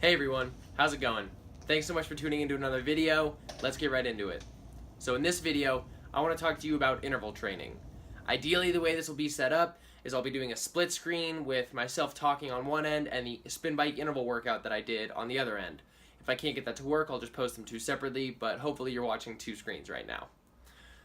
Hey everyone, how's it going? Thanks so much for tuning into another video. Let's get right into it. So in this video, I want to talk to you about interval training. Ideally, the way this will be set up is I'll be doing a split screen with myself talking on one end and the spin bike interval workout that I did on the other end. If I can't get that to work, I'll just post them two separately, but hopefully you're watching two screens right now.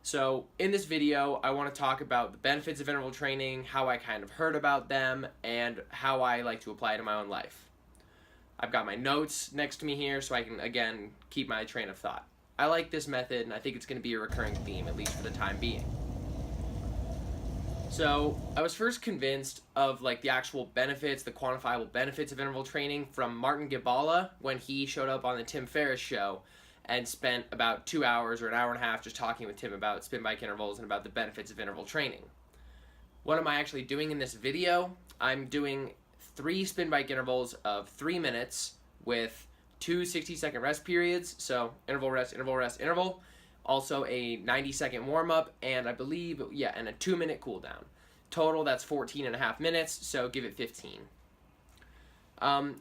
So in this video, I want to talk about the benefits of interval training, how I kind of heard about them, and how I like to apply it in my own life. I've got my notes next to me here so I can, again, keep my train of thought. I like this method, and I think it's going to be a recurring theme, at least for the time being. So I was first convinced of the actual benefits, the quantifiable benefits of interval training from Martin Gibala when he showed up on the Tim Ferriss Show and spent about 2 hours or an hour and a half just talking with Tim about spin bike intervals and about the benefits of interval training. What am I actually doing in this video? I'm doing 3 spin bike intervals of 3 minutes with 2 60-second rest periods, so interval, rest, interval, rest, interval. Also a 90-second warm-up, and I believe, and a 2-minute cool down. Total, that's 14 and a half minutes, so give it 15.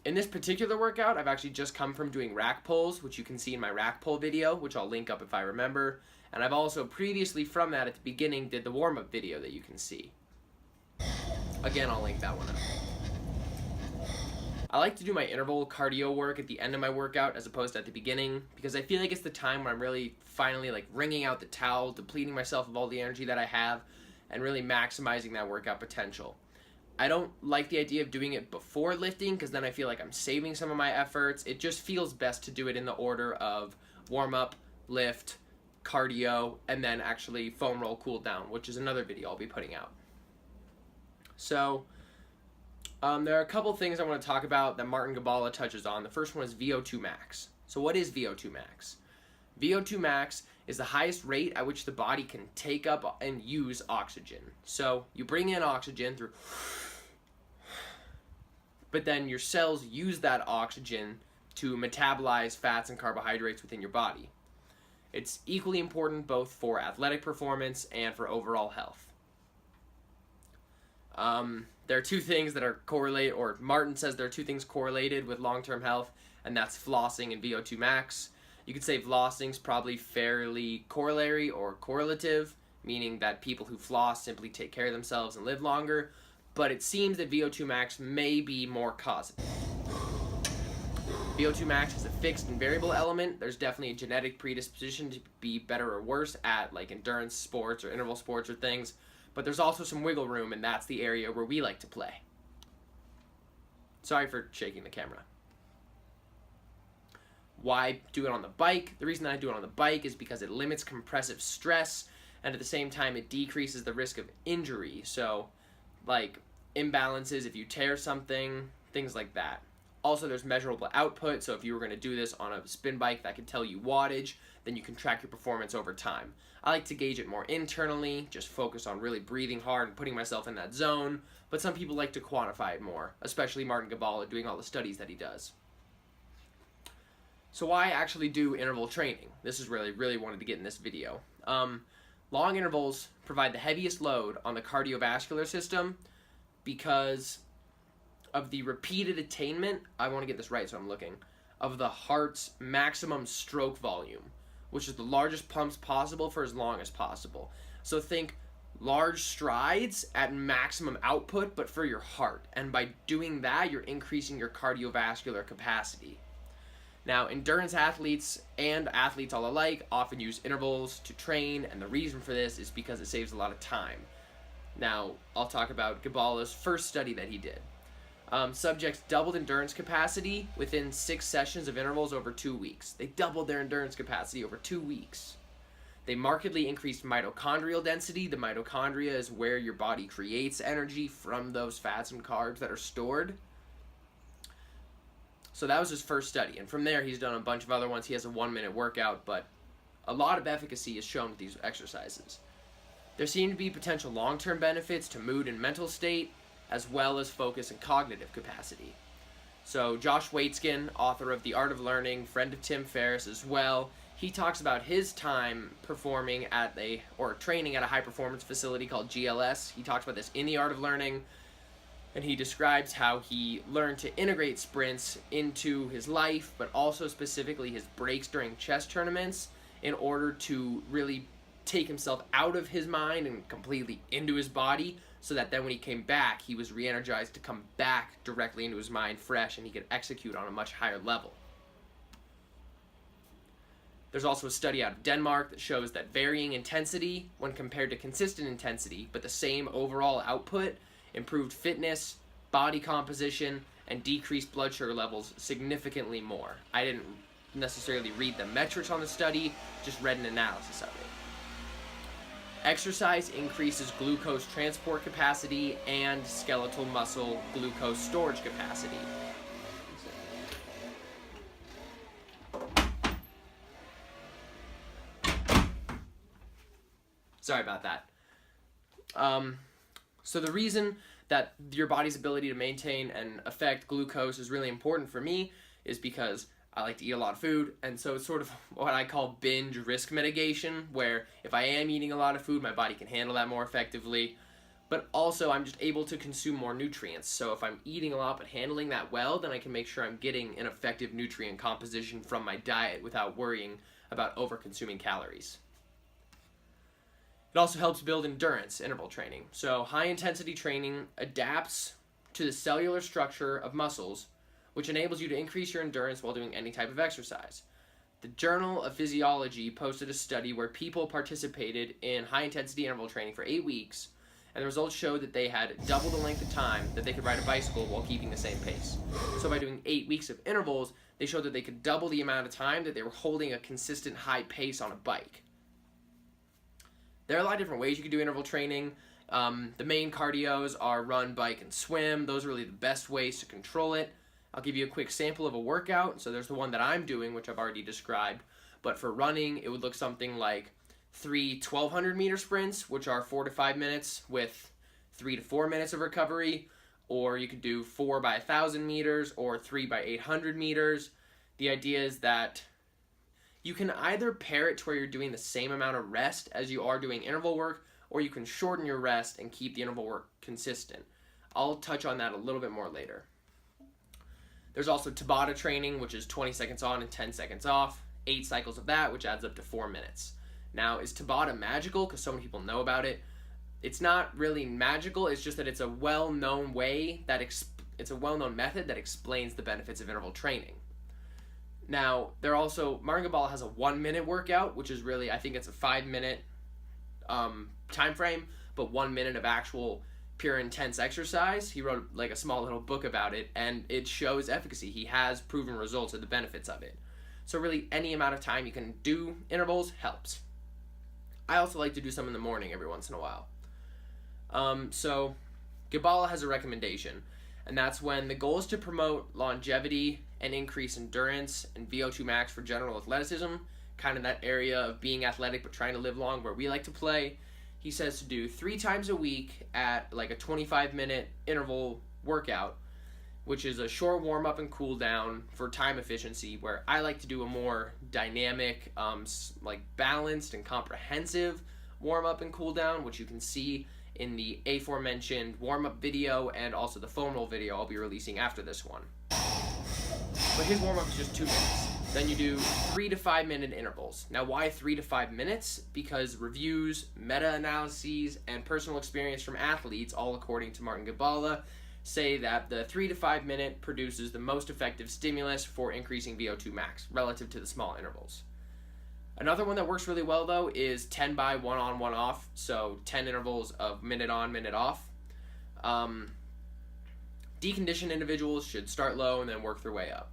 In this particular workout, I've actually just come from doing rack pulls, which you can see in my rack pull video, which I'll link up if I remember. And I've also previously from that at the beginning did the warm-up video that you can see. Again, I'll link that one up. I like to do my interval cardio work at the end of my workout as opposed to at the beginning because I feel like it's the time when I'm really finally wringing out the towel, depleting myself of all the energy that I have, and really maximizing that workout potential. I don't like the idea of doing it before lifting because then I feel like I'm saving some of my efforts. It just feels best to do it in the order of warm-up, lift, cardio, and then actually foam roll cool down, which is another video I'll be putting out. So there are a couple things I want to talk about that Martin Gibala touches on. The first one is VO2 max. So what is VO2 max? VO2 max is the highest rate at which the body can take up and use oxygen. So you bring in oxygen through, but then your cells use that oxygen to metabolize fats and carbohydrates within your body. It's equally important both for athletic performance and for overall health. There are two things that are correlated, or Martin says there are two things correlated with long-term health, and that's flossing and VO2 max. You could say flossing's probably fairly corollary or correlative, meaning that people who floss simply take care of themselves and live longer, but it seems that VO2 max may be more causative. VO2 max is a fixed and variable element. There's definitely a genetic predisposition to be better or worse at endurance sports or interval sports or things, but there's also some wiggle room, and that's the area where we like to play. Sorry for shaking the camera. Why do it on the bike? The reason that I do it on the bike is because it limits compressive stress, and at the same time it decreases the risk of injury. So, imbalances, if you tear something, things like that. Also, there's measurable output, so if you were going to do this on a spin bike that could tell you wattage, then you can track your performance over time. I like to gauge it more internally, just focus on really breathing hard and putting myself in that zone, but some people like to quantify it more, especially Martin Gibala doing all the studies that he does. So why actually do interval training? This is really wanted to get in this video. Long intervals provide the heaviest load on the cardiovascular system because of the repeated attainment, I want to get this right so I'm looking, of the heart's maximum stroke volume, which is the largest pumps possible for as long as possible. So think large strides at maximum output, but for your heart. And by doing that, you're increasing your cardiovascular capacity. Now, endurance athletes and athletes all alike often use intervals to train, and the reason for this is because it saves a lot of time. Now, I'll talk about Gibala's first study that he did. Subjects doubled endurance capacity within 6 sessions of intervals over 2 weeks. They doubled their endurance capacity over 2 weeks. They markedly increased mitochondrial density. The mitochondria is where your body creates energy from those fats and carbs that are stored. So that was his first study, and from there he's done a bunch of other ones. He has a 1-minute workout, but a lot of efficacy is shown with these exercises. There seem to be potential long-term benefits to mood and mental state, as well as focus and cognitive capacity. So Josh Waitzkin, author of The Art of Learning, friend of Tim Ferriss as well, he talks about his time performing at training at a high-performance facility called GLS. He talks about this in The Art of Learning. And he describes how he learned to integrate sprints into his life, but also specifically his breaks during chess tournaments, in order to really take himself out of his mind and completely into his body, so that then when he came back, he was re-energized to come back directly into his mind fresh, and he could execute on a much higher level. There's also a study out of Denmark that shows that varying intensity, when compared to consistent intensity, but the same overall output, improved fitness, body composition, and decreased blood sugar levels significantly more. I didn't necessarily read the metrics on the study, just read an analysis of it. Exercise increases glucose transport capacity and skeletal muscle glucose storage capacity. Sorry about that. So the reason that your body's ability to maintain and affect glucose is really important for me is because I like to eat a lot of food, and so it's sort of what I call binge risk mitigation, where if I am eating a lot of food, my body can handle that more effectively, but also I'm just able to consume more nutrients. So if I'm eating a lot but handling that well, then I can make sure I'm getting an effective nutrient composition from my diet without worrying about over-consuming calories. It also helps build endurance, interval training. So high-intensity training adapts to the cellular structure of muscles, which enables you to increase your endurance while doing any type of exercise. The Journal of Physiology posted a study where people participated in high-intensity interval training for 8 weeks, and the results showed that they had double the length of time that they could ride a bicycle while keeping the same pace. So by doing 8 weeks of intervals, they showed that they could double the amount of time that they were holding a consistent high pace on a bike. There are a lot of different ways you can do interval training. The main cardios are run, bike, and swim. Those are really the best ways to control it. I'll give you a quick sample of a workout. So there's the one that I'm doing, which I've already described. But for running, it would look something like 3 1,200 meter sprints, which are 4 to 5 minutes with 3 to 4 minutes of recovery. Or you could do 4 by 1,000 meters or 3 by 800 meters. The idea is that you can either pair it to where you're doing the same amount of rest as you are doing interval work, or you can shorten your rest and keep the interval work consistent. I'll touch on that a little bit more later. There's also Tabata training, which is 20 seconds on and 10 seconds off, 8 cycles of that, which adds up to 4 minutes. Now, is Tabata magical? Because so many people know about it. It's not really magical, it's just that it's a well-known way that it's a well-known method that explains the benefits of interval training. Now, Martin Gibala has a 1 minute workout, which is really, I think it's a 5 minute time frame, but 1 minute of actual pure intense exercise. He wrote like a small little book about it, and it shows efficacy. He has proven results of the benefits of it. So really, any amount of time you can do intervals helps. I also like to do some in the morning every once in a while. So Gibala has a recommendation, and that's when the goal is to promote longevity and increase endurance and VO2 max for general athleticism, kind of that area of being athletic but trying to live long where we like to play. He says to do 3 times a week at like a 25-minute interval workout, which is a short warm-up and cool-down for time efficiency, where I like to do a more dynamic, like balanced and comprehensive warm-up and cool-down, which you can see in the aforementioned warm-up video and also the foam roll video I'll be releasing after this one. But his warm-up is just 2 minutes. Then you do 3 to 5 minute intervals. Now, why 3 to 5 minutes? Because reviews, meta-analyses, and personal experience from athletes, all according to Martin Gibala, say that the 3 to 5 minute produces the most effective stimulus for increasing VO2 max relative to the small intervals. Another one that works really well, though, is 10 by 1 on, 1 off, so 10 intervals of minute on, minute off. Deconditioned individuals should start low and then work their way up.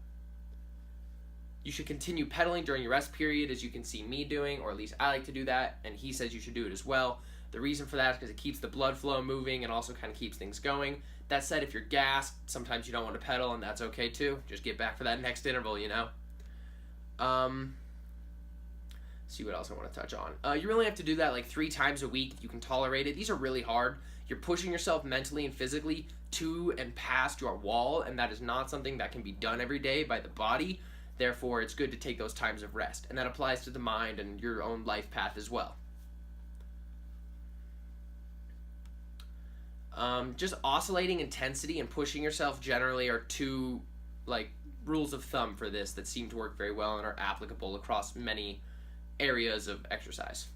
You should continue pedaling during your rest period, as you can see me doing, or at least I like to do that, and he says you should do it as well. The reason for that is because it keeps the blood flow moving and also kind of keeps things going. That said, if you're gassed, sometimes you don't want to pedal, and that's okay too. Just get back for that next interval, you know? See what else I want to touch on. You really have to do that like 3 times a week if you can tolerate it. These are really hard. You're pushing yourself mentally and physically to and past your wall, and that is not something that can be done every day by the body. Therefore, it's good to take those times of rest, and that applies to the mind and your own life path as well. Just oscillating intensity and pushing yourself generally are two rules of thumb for this that seem to work very well and are applicable across many areas of exercise.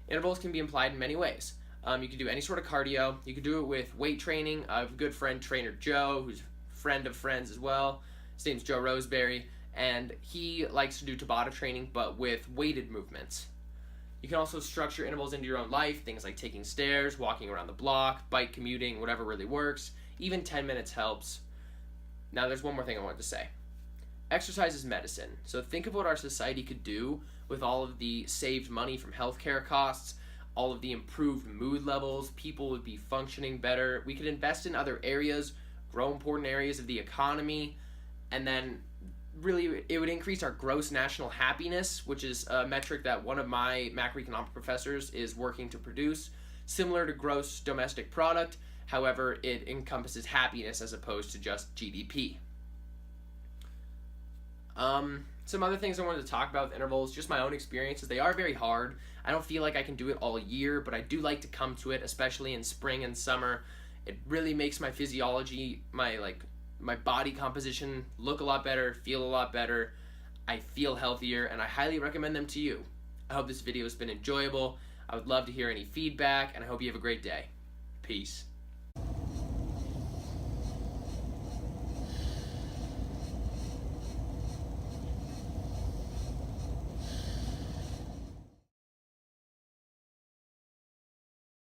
Intervals can be applied in many ways. You can do any sort of cardio. You can do it with weight training. I have a good friend, Trainer Joe, who's a friend of friends as well. His name's Joe Roseberry, and he likes to do Tabata training, but with weighted movements. You can also structure intervals into your own life, things like taking stairs, walking around the block, bike commuting, whatever really works. Even 10 minutes helps. Now, there's one more thing I wanted to say. Exercise is medicine. So think of what our society could do with all of the saved money from healthcare costs, all of the improved mood levels. People would be functioning better. We could invest in other areas, grow important areas of the economy, and then really it would increase our gross national happiness, which is a metric that one of my macroeconomic professors is working to produce, similar to gross domestic product. However, it encompasses happiness as opposed to just GDP. Some other things I wanted to talk about with intervals, just my own experiences. They are very hard. I don't feel like I can do it all year, but I do like to come to it, especially in spring and summer. It really makes my physiology, my body composition look a lot better, feel a lot better. I feel healthier, and I highly recommend them to you. I hope this video has been enjoyable. I would love to hear any feedback, and I hope you have a great day. Peace.